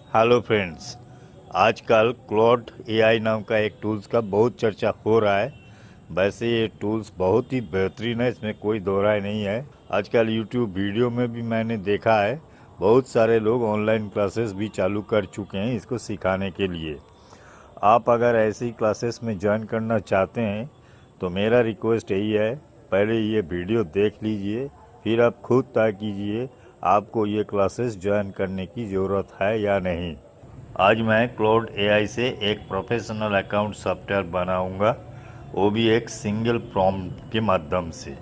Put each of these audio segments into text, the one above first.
Hello friends. आजकल Claude AI नाम का एक टूल्स का बहुत चर्चा हो रहा है। वैसे ये टूल्स बहुत ही बेहतरीन है, इसमें कोई दो राय नहीं है। आजकल यूट्यूब वीडियो में भी मैंने देखा है, बहुत सारे लोग ऑनलाइन क्लासेस भी चालू कर चुके हैं इसको सिखाने के लिए। आप अगर ऐसी क्लासेस में ज्वाइन करना चाहते हैं तो मेरा रिक्वेस्ट यही है, पहले ये वीडियो देख लीजिए, फिर आप खुद तय कीजिए आपको ये क्लासेस ज्वाइन करने की ज़रूरत है या नहीं। आज मैं क्लाउड एआई से एक प्रोफेशनल अकाउंट सॉफ्टवेयर बनाऊंगा, वो भी एक सिंगल प्रॉम्प्ट के माध्यम से।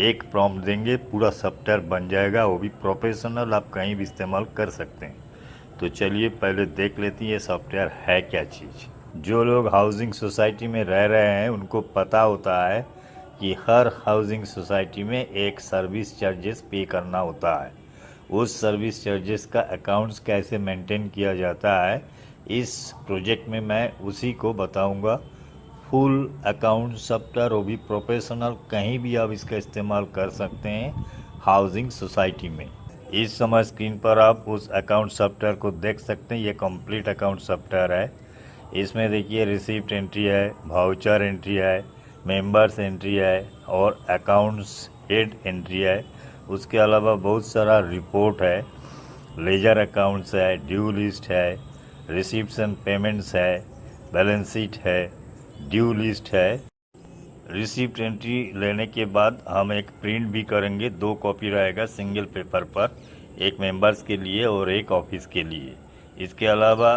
एक प्रॉम्प्ट देंगे, पूरा सॉफ्टवेयर बन जाएगा, वो भी प्रोफेशनल, आप कहीं भी इस्तेमाल कर सकते हैं। तो चलिए पहले देख लेते हैं ये सॉफ्टवेयर है क्या चीज़। जो लोग हाउसिंग सोसाइटी में रह रहे हैं उनको पता होता है कि हर हाउसिंग सोसाइटी में एक सर्विस चार्जेस पे करना होता है। उस सर्विस चार्जेस का अकाउंट्स कैसे मेंटेन किया जाता है, इस प्रोजेक्ट में मैं उसी को बताऊंगा। फुल अकाउंट सॉफ्टवेयर, वो भी प्रोफेशनल, कहीं भी आप इसका इस्तेमाल कर सकते हैं हाउसिंग सोसाइटी में। इस समय स्क्रीन पर आप उस अकाउंट सॉफ्टवेयर को देख सकते हैं, ये कंप्लीट अकाउंट सॉफ्टवेयर है। इसमें देखिए रिसिप्ट एंट्री है, वाउचर एंट्री है, मेंबर्स एंट्री है और अकाउंट्स हेड एंट्री है। उसके अलावा बहुत सारा रिपोर्ट है, लेजर अकाउंट्स है, ड्यू लिस्ट है, रिसिप्ट्स एंड पेमेंट्स है, बैलेंस शीट है, ड्यू लिस्ट है। रिसिप्ट एंट्री लेने के बाद हम एक प्रिंट भी करेंगे, 2 कॉपी रहेगा सिंगल पेपर पर, एक मेंबर्स के लिए और एक ऑफिस के लिए। इसके अलावा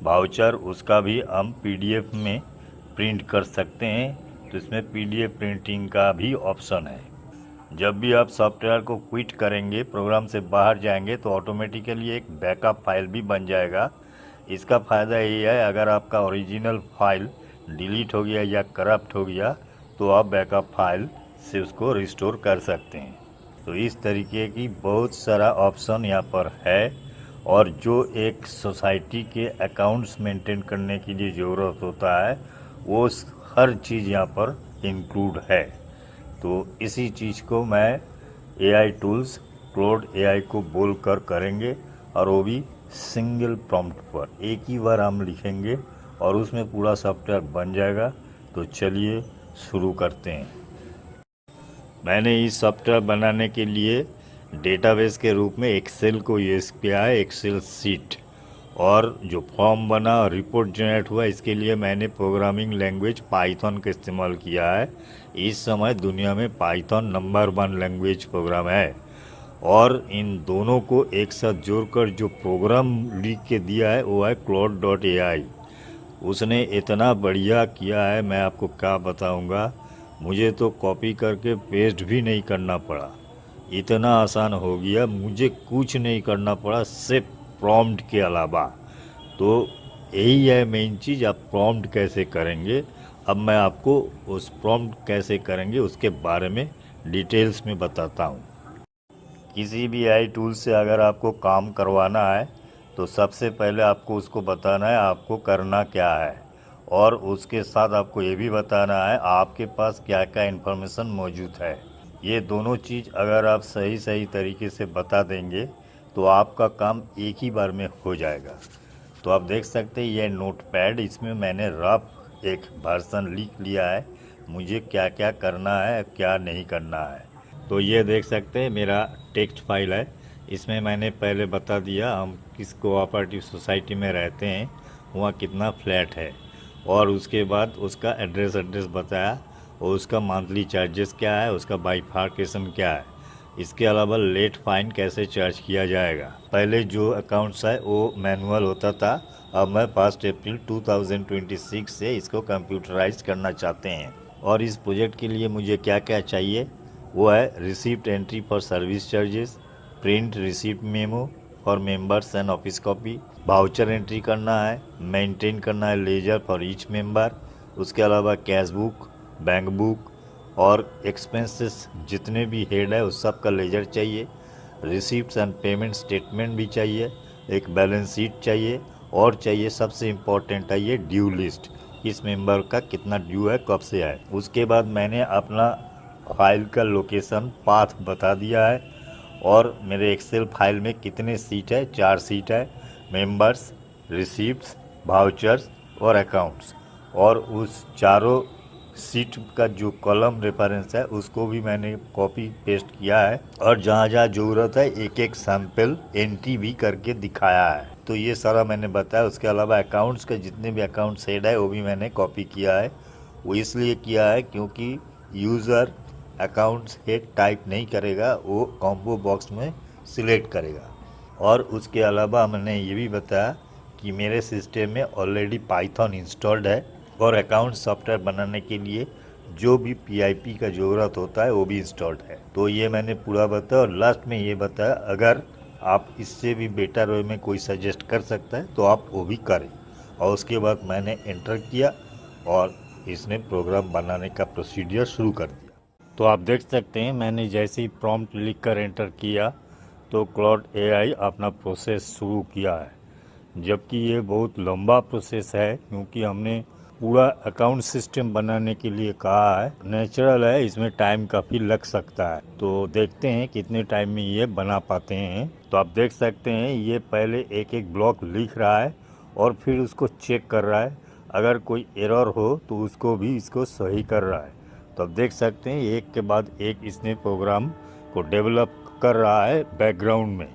वाउचर, उसका भी हम पीडीएफ में प्रिंट कर सकते हैं, तो इसमें पीडीएफ प्रिंटिंग का भी ऑप्शन है। जब भी आप सॉफ्टवेयर को क्विट करेंगे, प्रोग्राम से बाहर जाएंगे, तो ऑटोमेटिकली एक बैकअप फाइल भी बन जाएगा। इसका फ़ायदा ये है, अगर आपका ओरिजिनल फाइल डिलीट हो गया या करप्ट हो गया तो आप बैकअप फाइल से उसको रिस्टोर कर सकते हैं। तो इस तरीके की बहुत सारा ऑप्शन यहाँ पर है, और जो एक सोसाइटी के अकाउंट्स मेंटेन करने की लिए ज़रूरत होता है वो हर चीज़ यहाँ पर इंक्लूड है। तो इसी चीज़ को मैं एआई टूल्स क्लाउड एआई को बोलकर करेंगे, और वो भी सिंगल प्रॉम्प्ट पर एक ही बार हम लिखेंगे और उसमें पूरा सॉफ्टवेयर बन जाएगा। तो चलिए शुरू करते हैं। मैंने इस सॉफ्टवेयर बनाने के लिए डेटाबेस के रूप में एक्सेल को यूज़ किया है, एक्सेल सीट। और जो फॉर्म बना और रिपोर्ट जनरेट हुआ, इसके लिए मैंने प्रोग्रामिंग लैंग्वेज पाइथन का इस्तेमाल किया है। इस समय दुनिया में पाइथन नंबर 1 लैंग्वेज प्रोग्राम है, और इन दोनों को एक साथ जोड़कर जो प्रोग्राम लिख के दिया है वो है claude.ai। उसने इतना बढ़िया किया है, मैं आपको क्या बताऊंगा। मुझे तो कॉपी करके पेस्ट भी नहीं करना पड़ा, इतना आसान हो गया, मुझे कुछ नहीं करना पड़ा सिर्फ प्रॉम्प्ट के अलावा। तो यही है मेन चीज़, आप प्रॉम्प्ट कैसे करेंगे। अब मैं आपको उस प्रॉम्प्ट कैसे करेंगे उसके बारे में डिटेल्स में बताता हूँ। किसी भी एआई टूल से अगर आपको काम करवाना है तो सबसे पहले आपको उसको बताना है आपको करना क्या है, और उसके साथ आपको ये भी बताना है आपके पास क्या क्या इन्फॉर्मेशन मौजूद है। ये दोनों चीज़ अगर आप सही सही तरीके से बता देंगे तो आपका काम एक ही बार में हो जाएगा। तो आप देख सकते हैं ये नोटपैड, इसमें मैंने रफ एक वर्जन लिख लिया है, मुझे क्या क्या करना है क्या नहीं करना है। तो ये देख सकते हैं मेरा टेक्स्ट फाइल है, इसमें मैंने पहले बता दिया हम किस कोऑपरेटिव सोसाइटी में रहते हैं, वहाँ कितना फ्लैट है, और उसके बाद उसका एड्रेस बताया, और उसका मंथली चार्जेस क्या है, उसका बाइफार्केशन क्या है। इसके अलावा लेट फाइन कैसे चार्ज किया जाएगा। पहले जो अकाउंट्स है वो मैनुअल होता था, अब मैं 1 अप्रैल 2026 से इसको कंप्यूटराइज करना चाहते हैं। और इस प्रोजेक्ट के लिए मुझे क्या क्या चाहिए, वो है receipt entry for service charges, print receipt memo for members and office copy, voucher entry करना है, मेंटेन करना है लेजर फॉर ईच मेंबर। उसके अलावा कैश बुक, बैंक बुक और एक्सपेंसेस जितने भी हेड है उस सब का लेजर चाहिए, रिसिप्ट्स एंड पेमेंट स्टेटमेंट भी चाहिए, एक बैलेंस शीट चाहिए, और चाहिए सबसे इम्पोर्टेंट है ये ड्यू लिस्ट, इस मेंबर का कितना ड्यू है, कब से है। उसके बाद मैंने अपना फाइल का लोकेशन पाथ बता दिया है, और मेरे एक्सेल फाइल में कितने सीट है, 4 सीट है, मेंबर्स रिसीप्ट्स, वाउचर्स और अकाउंट्स, और उस चारों सीट का जो कॉलम रेफरेंस है उसको भी मैंने कॉपी पेस्ट किया है, और जहाँ जहाँ ज़रूरत है एक एक सैंपल एंट्री भी करके दिखाया है। तो ये सारा मैंने बताया। उसके अलावा अकाउंट्स के जितने भी अकाउंट्स हेड है वो भी मैंने कॉपी किया है। वो इसलिए किया है क्योंकि यूज़र अकाउंट्स हेड टाइप नहीं करेगा, वो कॉम्बो बॉक्स में सिलेक्ट करेगा। और उसके अलावा मैंने ये भी बताया कि मेरे सिस्टम में ऑलरेडी पाइथन इंस्टॉल्ड है, और अकाउंट सॉफ्टवेयर बनाने के लिए जो भी पीआईपी का ज़रूरत होता है वो भी इंस्टॉल्ड है। तो ये मैंने पूरा बताया, और लास्ट में ये बताया अगर आप इससे भी बेटर वे में कोई सजेस्ट कर सकता है तो आप वो भी करें। और उसके बाद मैंने एंटर किया और इसने प्रोग्राम बनाने का प्रोसीजर शुरू कर दिया। तो आप देख सकते हैं मैंने जैसे ही प्रॉम्प्ट लिख कर एंटर किया तो क्लॉड एआई अपना प्रोसेस शुरू किया है। जबकि ये बहुत लंबा प्रोसेस है क्योंकि हमने पूरा अकाउंट सिस्टम बनाने के लिए कहा है। नेचुरल है, इसमें टाइम काफ़ी लग सकता है। तो देखते हैं कितने टाइम में ये बना पाते हैं। तो आप देख सकते हैं ये पहले एक एक ब्लॉक लिख रहा है और फिर उसको चेक कर रहा है। अगर कोई एरर हो तो उसको भी इसको सही कर रहा है। तो आप देख सकते हैं एक के बाद एक इसने प्रोग्राम को डेवलप कर रहा है बैकग्राउंड में,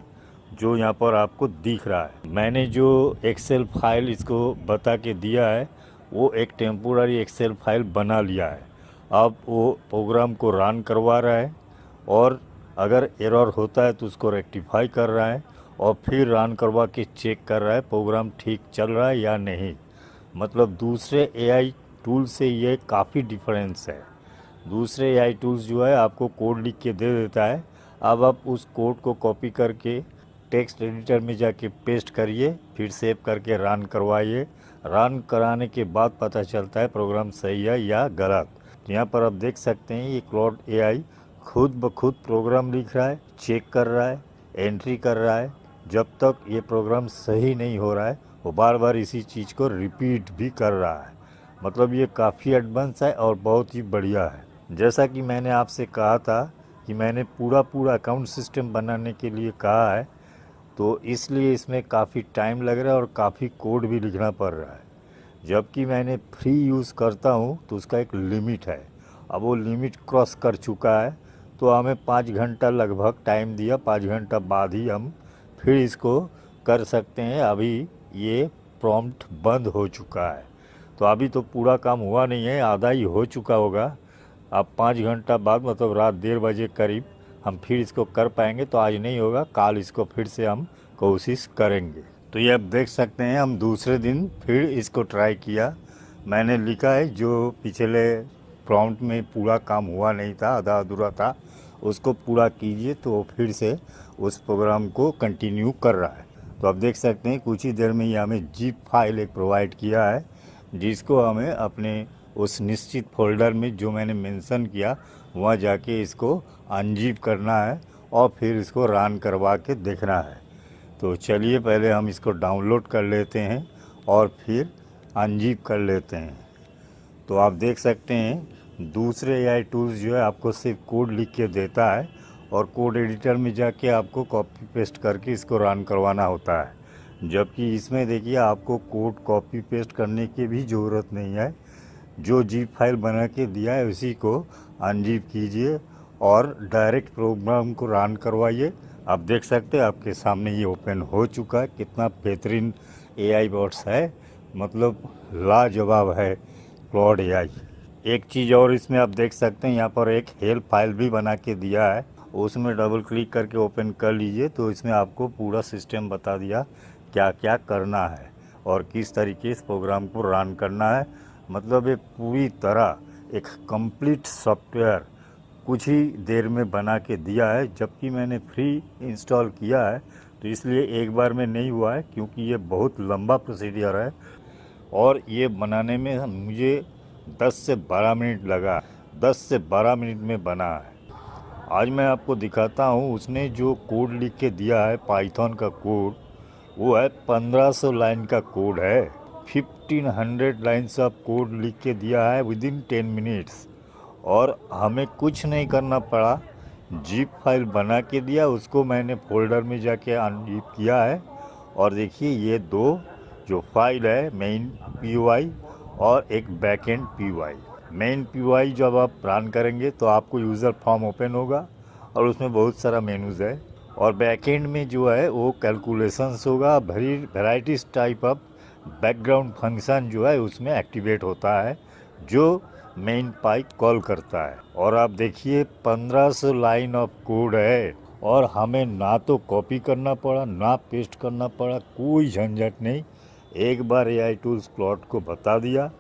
जो यहाँ पर आपको दिख रहा है। मैंने जो एक्सेल फाइल इसको बता के दिया है वो एक टेम्पोररी एक्सेल फाइल बना लिया है। अब वो प्रोग्राम को रन करवा रहा है, और अगर एरर होता है तो उसको रेक्टिफाई कर रहा है, और फिर रन करवा के चेक कर रहा है प्रोग्राम ठीक चल रहा है या नहीं। मतलब दूसरे एआई टूल से ये काफ़ी डिफरेंस है। दूसरे एआई टूल्स जो है आपको कोड लिख के दे देता है, अब आप उस कोड को कॉपी करके टेक्स्ट एडिटर में जाके पेस्ट करिए, फिर सेव करके रन करवाइए। रन कराने के बाद पता चलता है प्रोग्राम सही है या गलत। तो यहाँ पर आप देख सकते हैं ये क्लॉड एआई खुद ब खुद प्रोग्राम लिख रहा है, चेक कर रहा है, एंट्री कर रहा है। जब तक ये प्रोग्राम सही नहीं हो रहा है वो बार बार इसी चीज़ को रिपीट भी कर रहा है। मतलब ये काफ़ी एडवांस है और बहुत ही बढ़िया है। जैसा कि मैंने आपसे कहा था कि मैंने पूरा अकाउंट सिस्टम बनाने के लिए कहा है, तो इसलिए इसमें काफ़ी टाइम लग रहा है और काफ़ी कोड भी लिखना पड़ रहा है। जबकि मैंने फ्री यूज़ करता हूँ तो उसका एक लिमिट है। अब वो लिमिट क्रॉस कर चुका है, तो हमें 5 घंटा लगभग टाइम दिया। 5 घंटा बाद ही हम फिर इसको कर सकते हैं। अभी ये प्रॉम्प्ट बंद हो चुका है, तो अभी तो पूरा काम हुआ नहीं है, आधा ही हो चुका होगा। अब 5 घंटा बाद मतलब रात 1:30 बजे करीब हम फिर इसको कर पाएंगे। तो आज नहीं होगा, कल इसको फिर से हम कोशिश करेंगे। तो ये आप देख सकते हैं हम दूसरे दिन फिर इसको ट्राई किया। मैंने लिखा है जो पिछले प्रॉम्प्ट में पूरा काम हुआ नहीं था, आधा अधूरा था, उसको पूरा कीजिए, तो वो फिर से उस प्रोग्राम को कंटिन्यू कर रहा है। तो आप देख सकते हैं कुछ ही देर में ये हमें जिप फाइल एक प्रोवाइड किया है, जिसको हमें अपने उस निश्चित फोल्डर में जो मैंने मेंशन किया वहाँ जाके इसको अनजिप करना है और फिर इसको रन करवा के देखना है। तो चलिए पहले हम इसको डाउनलोड कर लेते हैं और फिर अनजिप कर लेते हैं। तो आप देख सकते हैं दूसरे एआई टूल्स जो है आपको सिर्फ कोड लिख के देता है, और कोड एडिटर में जाके आपको कॉपी पेस्ट करके इसको रन करवाना होता है। जबकि इसमें देखिए आपको कोड कॉपी पेस्ट करने की भी ज़रूरत नहीं है। जो जिप फाइल बना के दिया है उसी को अनजिप कीजिए और डायरेक्ट प्रोग्राम को रन करवाइए। आप देख सकते हैं आपके सामने ये ओपन हो चुका है। कितना बेहतरीन एआई बॉट्स है, मतलब लाजवाब है क्लॉड एआई। एक चीज़ और इसमें आप देख सकते हैं यहाँ पर एक हेल्प फाइल भी बना के दिया है, उसमें डबल क्लिक करके ओपन कर लीजिए तो इसमें आपको पूरा सिस्टम बता दिया क्या क्या करना है और किस तरीके इस प्रोग्राम को रन करना है। मतलब ये पूरी तरह एक कंप्लीट सॉफ्टवेयर कुछ ही देर में बना के दिया है। जबकि मैंने फ्री इंस्टॉल किया है तो इसलिए एक बार में नहीं हुआ है, क्योंकि ये बहुत लंबा प्रोसीजर है और ये बनाने में मुझे 10 से 12 मिनट लगा। 10 से 12 मिनट में बना है। आज मैं आपको दिखाता हूँ उसने जो कोड लिख के दिया है, पाइथन का कोड, वो है 1500 लाइन का कोड है। 1500 लाइन्स ऑफ कोड लिख के दिया है विदिन 10 मिनट्स, और हमें कुछ नहीं करना पड़ा। जिप फाइल बना के दिया, उसको मैंने फोल्डर में जाके अनजिप किया है, और देखिए ये 2 जो फाइल है मेन POI और एक बैकएंड POI। मेन POI जब आप रन करेंगे तो आपको यूज़र फॉर्म ओपन होगा और उसमें बहुत सारा मेनूज़ है, और बैकएंड में जो है वो कैलकुलेशंस होगा, varieties type of background function जो है उसमें एक्टिवेट होता है, जो मेन पाई कॉल करता है। और आप देखिए 1500 लाइन ऑफ कोड है, और हमें ना तो कॉपी करना पड़ा ना पेस्ट करना पड़ा, कोई झंझट नहीं। एक बार AI टूल्स क्लॉड को बता दिया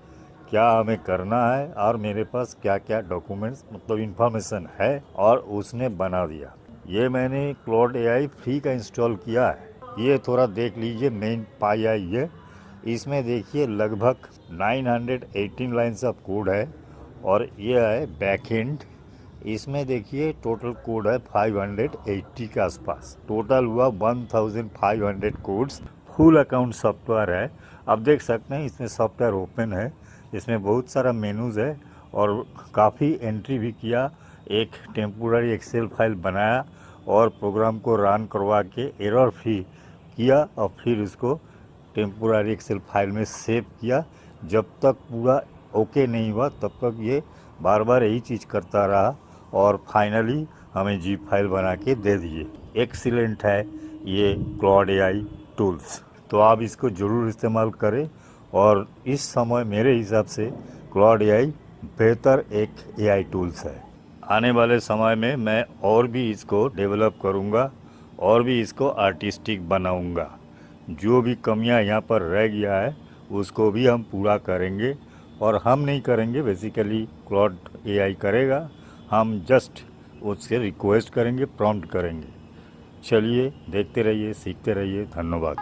क्या हमें करना है और मेरे पास क्या क्या डॉक्यूमेंट्स मतलब इंफॉर्मेशन है, और उसने बना दिया। ये मैंने क्लॉड AI फ्री का इंस्टॉल किया है। ये थोड़ा देख लीजिए, मेन पाई आई है, इसमें देखिए लगभग 918 लाइन्स ऑफ कोड है, और ये है बैकएंड। इसमें देखिए टोटल कोड है 580 के आसपास, टोटल हुआ 1500 कोड्स। फुल अकाउंट सॉफ्टवेयर है, आप देख सकते हैं इसमें सॉफ्टवेयर ओपन है, इसमें बहुत सारा मेनूज़ है, और काफ़ी एंट्री भी किया। एक टेम्पोररी एक्सेल फाइल बनाया और प्रोग्राम को रन करवा के एरर फ्री किया, और फिर उसको टेम्पोररी एक्सेल फाइल में सेव किया। जब तक पूरा ओके नहीं हुआ तब तक ये बार बार यही चीज़ करता रहा, और फाइनली हमें जी फाइल बना के दे दिए। एक्सीलेंट है ये क्लॉड AI टूल्स, तो आप इसको ज़रूर इस्तेमाल करें। और इस समय मेरे हिसाब से क्लॉड AI बेहतर एक AI टूल्स है। आने वाले समय में मैं और भी इसको डेवलप करूँगा और भी इसको आर्टिस्टिक बनाऊँगा। जो भी कमियां यहाँ पर रह गया है उसको भी हम पूरा करेंगे, और हम नहीं करेंगे, बेसिकली क्लॉड AI करेगा, हम जस्ट उससे रिक्वेस्ट करेंगे, प्रॉम्प्ट करेंगे। चलिए देखते रहिए, सीखते रहिए, धन्यवाद।